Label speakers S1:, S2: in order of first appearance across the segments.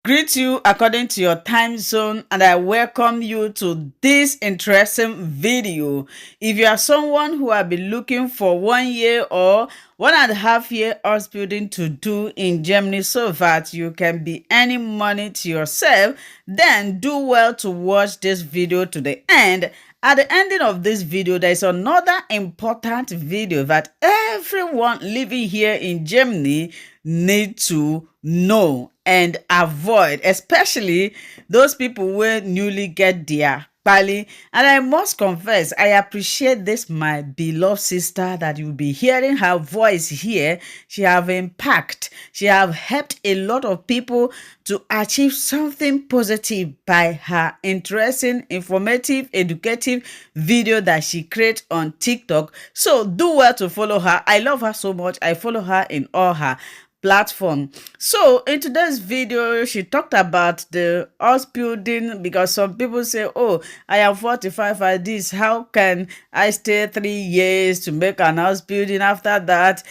S1: greet you according to your time zone, and I welcome you to this interesting video. If you are someone who have been looking for 1 year or 1.5 year Ausbildung to do in Germany so that you can be earning money to yourself, then do well to watch this video to the end. At the ending of this video, there is another important video that everyone living here in Germany need to know and avoid, especially those people who newly get their Bali. And I must confess, I appreciate this, my beloved sister, that you'll be hearing her voice here. She have impact. She have helped a lot of people to achieve something positive by her interesting, informative, educative video that she creates on TikTok. So do well to follow her. I love her so much. I follow her in all her platform. So in today's video, she talked about the Ausbildung, because some people say, oh, I am 45 at this, how can I stay 3 years to make an Ausbildung? After that,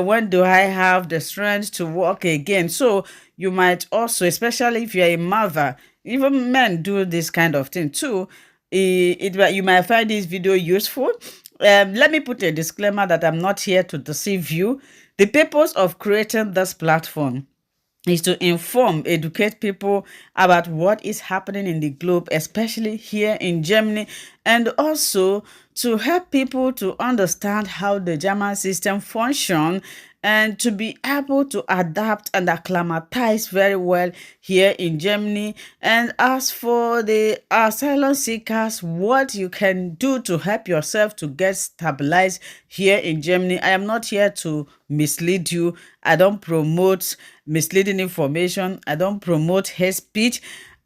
S1: when do I have the strength to work again? So you might also, especially if you're a mother, even men do this kind of thing too, you might find this video useful. Let me put a disclaimer that I'm not here to deceive you. The purpose of creating this platform is to inform, educate people about what is happening in the globe, especially here in Germany, and also to help people to understand how the German system functions and to be able to adapt and acclimatize very well here in Germany. And as for the asylum seekers, what you can do to help yourself to get stabilized here in Germany. I am not here to mislead you. I don't promote misleading information. I don't promote hate speech.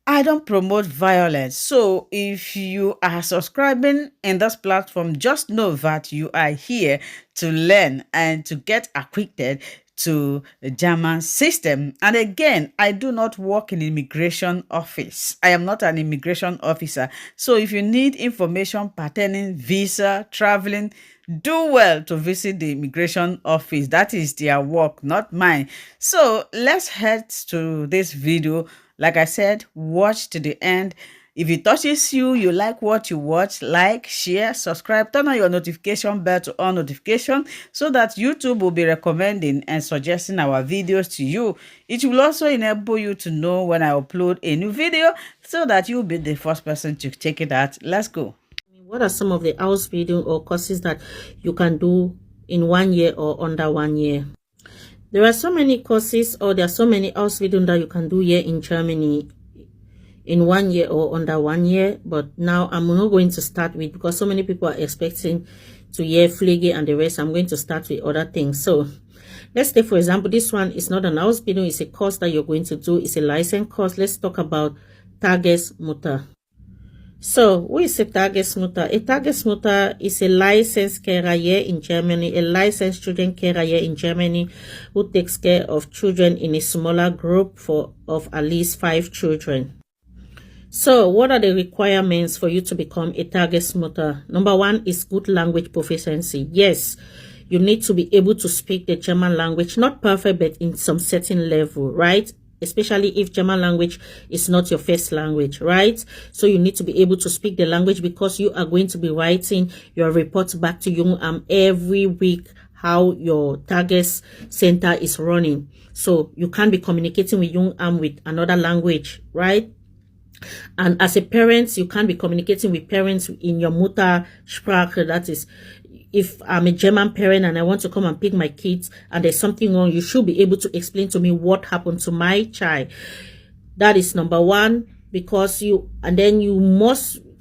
S1: I don't promote violence. So if you are subscribing in this platform, just know that you are here to learn and to get acquainted to the German system. And again, I do not work in immigration office. I am not an immigration officer. So if you need information pertaining visa, traveling, do well to visit the immigration office. That is their work, not mine. So let's head to this video. Like I said, watch to the end. If it touches you, you like what you watch, like, share, subscribe, turn on your notification bell to on notification so that YouTube will be recommending and suggesting our videos to you. It will also enable you to know when I upload a new video so that you'll be the first person to check it out. Let's go.
S2: What are some of the Ausbildung or courses that you can do in 1 year or under 1 year? There are so many courses, or there are so many Ausbildung that you can do here in Germany in 1 year or under 1 year. But now I'm not going to start with, because so many people are expecting to hear Pflege and the rest. I'm going to start with other things. So let's take, for example, this one is not an Ausbildung. It's a course that you're going to do. It's a license course. Let's talk about Targetmutter. So, who is a Targetmutter? A Targetmutter is a licensed carer here in Germany, a licensed children carer here in Germany who takes care of children in a smaller group of at least 5 children. So, what are the requirements for you to become a Targetmutter? Number 1 is good language proficiency. Yes, you need to be able to speak the German language, not perfect, but in some certain level, right? Especially if German language is not your first language, right? So you need to be able to speak the language, because you are going to be writing your reports back to Jungamt every week, how your target center is running. So you can't be communicating with Jungamt with another language, right? And as a parent, you can't be communicating with parents in your Muttersprache. That is, if I'm a German parent and I want to come and pick my kids and there's something wrong, you should be able to explain to me what happened to my child. That is number 1, because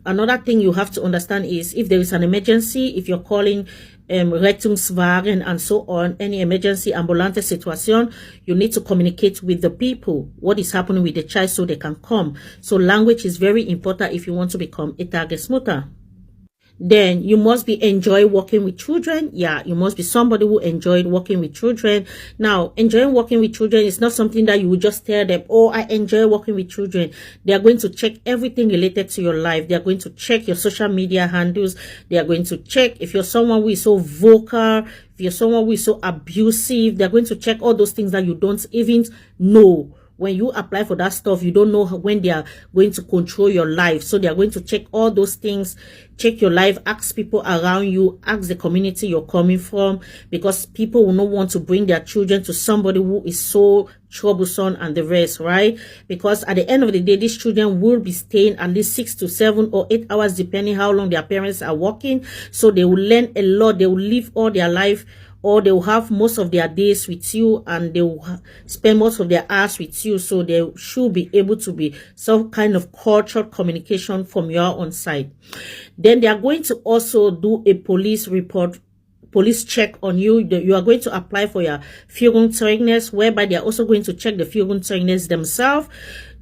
S2: another thing you have to understand is, if there is an emergency, if you're calling Rettungswagen and so on, any emergency ambulante situation, you need to communicate with the people what is happening with the child so they can come. So language is very important if you want to become a Targetmutter. Then you must be enjoy working with children. Yeah, you must be somebody who enjoyed working with children. Now, enjoying working with children is not something that you would just tell them, oh, I enjoy working with children. They are going to check everything related to your life. They are going to check your social media handles. They are going to check if you're someone who is so vocal, if you're someone who is so abusive. They're going to check all those things that you don't even know when you apply for that stuff, you don't know when they are going to control your life. So they are going to check all those things, check your life, ask people around you, ask the community you're coming from, because people will not want to bring their children to somebody who is so troublesome and the rest, right? Because at the end of the day, these children will be staying at least 6 to 7 or 8 hours, depending how long their parents are working. So they will learn a lot. They will live all their life, or they will have most of their days with you, and they will spend most of their hours with you. So they should be able to be some kind of cultural communication from your own side. Then they are going to also do a police report, police check on you. You are going to apply for your Führungszeugnis, whereby they are also going to check the Führungszeugnis themselves.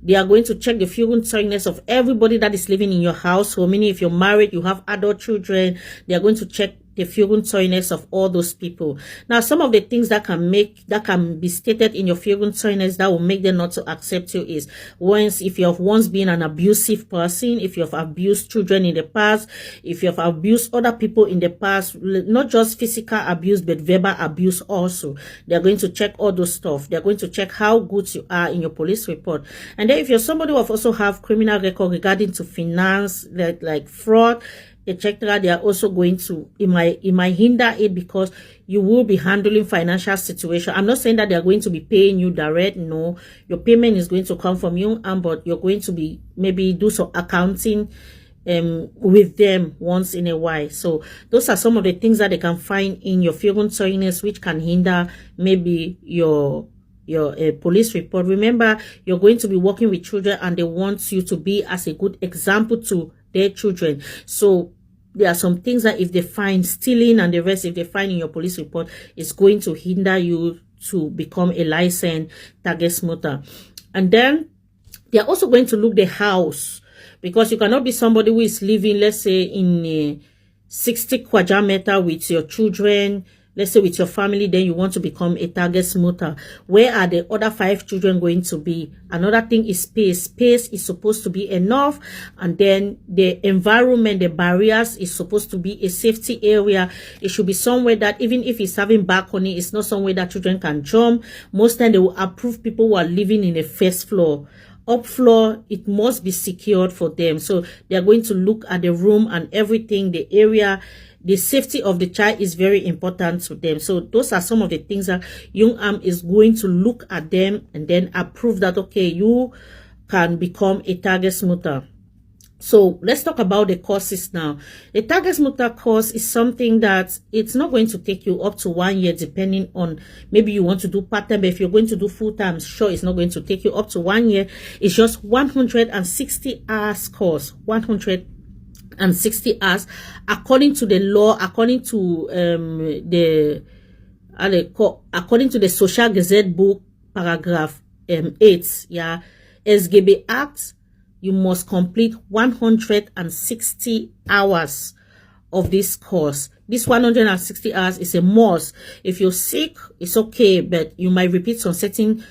S2: They are going to check the Führungszeugnis of everybody that is living in your house. So meaning if you're married, you have adult children, they are going to check the Führungszeugnis of all those people. Now, some of the things that can be stated in your Führungszeugnis that will make them not to accept you is, if you have once been an abusive person, if you have abused children in the past, if you have abused other people in the past, not just physical abuse, but verbal abuse also. They're going to check all those stuff. They're going to check how good you are in your police report. And then if you're somebody who also have criminal record regarding to finance, like fraud, etc., they are also going to, it might hinder it, because you will be handling financial situation. I'm not saying that they are going to be paying you direct. No, your payment is going to come from you, but you're going to be maybe do some accounting with them once in a while. So those are some of the things that they can find in your Führungszeugnis, which can hinder maybe your police report. Remember, you're going to be working with children, and they want you to be as a good example to their children. So there are some things that if they find stealing and the rest, if they find in your police report, it's going to hinder you to become a licensed Targetmutter. And then they're also going to look the house, because you cannot be somebody who is living, let's say, in a 60 quadratmeter with your children, let's say with your family, then you want to become a Targetmutter. Where are the other 5 children going to be? Another thing is space. Space is supposed to be enough. And then the environment, the barriers is supposed to be a safety area. It should be somewhere that even if it's having balcony, it's not somewhere that children can jump. Most time they will approve people who are living in the first floor. Up floor, it must be secured for them. So they are going to look at the room and everything, the area. The safety of the child is very important to them. So those are some of the things that Young Am is going to look at them and then approve that, okay, you can become a Targetmutter. So let's talk about the courses now. The Targetmutter course is something that it's not going to take you up to 1 year, depending on maybe you want to do part-time. But if you're going to do full-time, sure, it's not going to take you up to 1 year. It's just 160 hours course, 160 hours, according to the law, according to the Social Gazette book, paragraph 8, yeah, SGB Act. You must complete 160 hours of this course. This 160 hours is a must. If you're sick, it's okay, but you might repeat some certain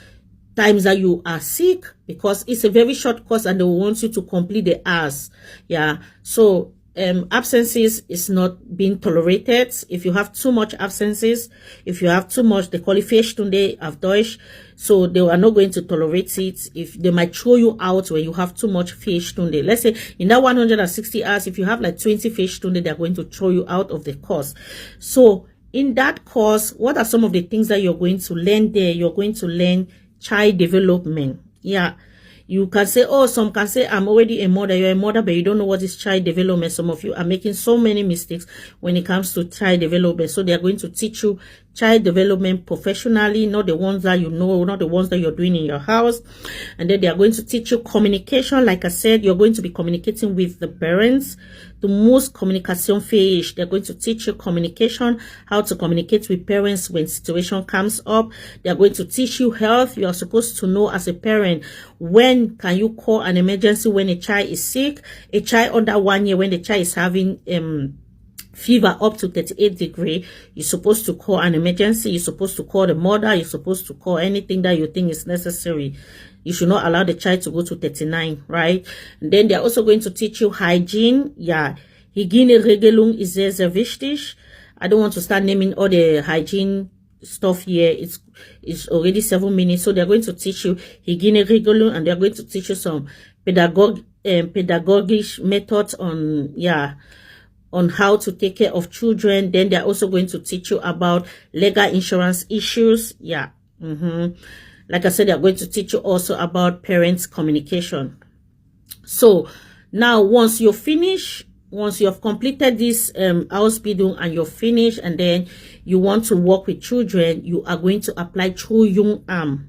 S2: times that you are sick, because it's a very short course and they will want you to complete the hours. Yeah. So absences is not being tolerated. If you have too much absences, if you have too much, they call it Fehlstunde auf Deutsch. So they are not going to tolerate it. If they might throw you out when you have too much Fehlstunde. Let's say in that 160 hours, if you have like 20 Fehlstunde, they're going to throw you out of the course. So in that course, what are some of the things that you're going to learn there? You're going to learn child development. Yeah. You can say, oh, some can say, I'm already a mother. You're a mother, but you don't know what is child development. Some of you are making so many mistakes when it comes to child development. So they are going to teach you child development professionally, not the ones that you know, not the ones that you're doing in your house. And then they are going to teach you communication. Like I said, you're going to be communicating with the parents. The most communication fähig. They're going to teach you communication, how to communicate with parents when situation comes up. They're going to teach you health. You are supposed to know as a parent, when can you call an emergency when a child is sick, a child under 1 year, when the child is having fever up to 38 degrees, you're supposed to call an emergency. You're supposed to call the mother. You're supposed to call anything that you think is necessary. You should not allow the child to go to 39, right? And then they're also going to teach you hygiene. Yeah, Hygieneregelung is sehr, sehr wichtig. I don't want to start naming all the hygiene stuff here. It's already 7 minutes, so they're going to teach you hygiene regulation, and they're going to teach you some pedagogic methods on how to take care of children. Then they're also going to teach you about legal insurance issues. Like I said, they're going to teach you also about parents communication. So now once you have completed this Ausbildung and you're finished, and then you want to work with children, you are going to apply through Jungamt.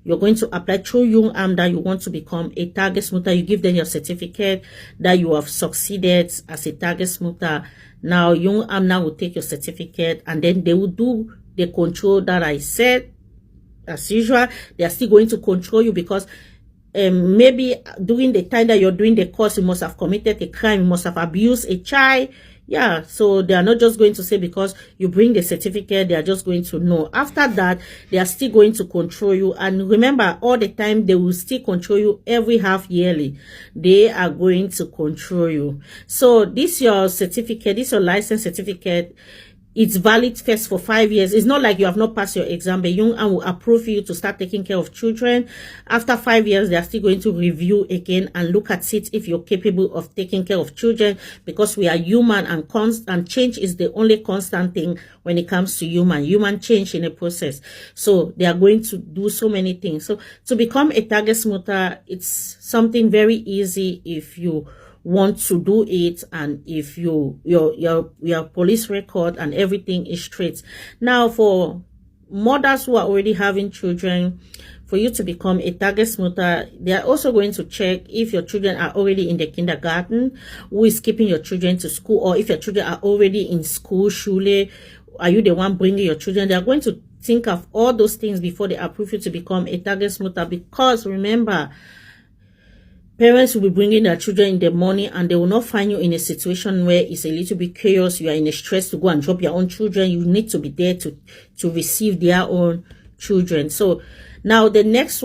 S2: You're going to apply through Jungamt that you want to become a Targetmutter. You give them your certificate that you have succeeded as a Targetmutter. Now Jungamt now will take your certificate, and then they will do the control that I said. As usual, they are still going to control you, because maybe during the time that you're doing the course, you must have committed a crime, you must have abused a child. Yeah, so they are not just going to say because you bring the certificate, they are just going to know. After that, they are still going to control you. And remember, all the time, they will still control you every half yearly. They are going to control you. So this your certificate, this your license certificate. It's valid first for 5 years. It's not like you have not passed your exam, but Jungamt will approve you to start taking care of children. After 5 years, they are still going to review again and look at it if you're capable of taking care of children, because we are human, and change is the only constant thing when it comes to human change in a process. So they are going to do so many things. So to become a Targetmutter, it's something very easy if you want to do it, and if your police record and everything is straight. Now, for mothers who are already having children, for you to become a Targetmutter, they are also going to check if your children are already in the kindergarten, who is keeping your children to school, or if your children are already in school, Schule, are you the one bringing your children? They are going to think of all those things before they approve you to become a Targetmutter, because remember, parents will be bringing their children in the morning, and they will not find you in a situation where it's a little bit chaos. You are in a stress to go and drop your own children. You need to be there to receive their own children. So now the next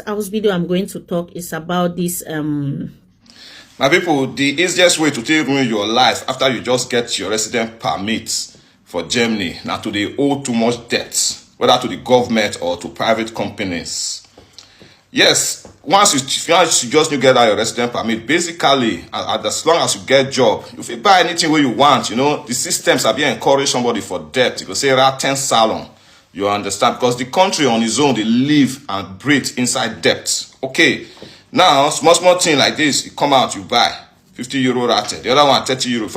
S2: house video I'm going to talk is about this.
S3: My people, the easiest way to take ruin your life after you just get your resident permit for Germany, now to the owe too much debt, whether to the government or to private companies. Yes, once you just get out your resident permit, basically, as long as you get job, you can buy anything where you want. You know, the systems are being encourage somebody for debt. You can say Asylum. You understand? Because the country on its own, they live and breathe inside debt. Okay, now small thing like this, you come out, you buy 50 euro rate, the other one 30 euro.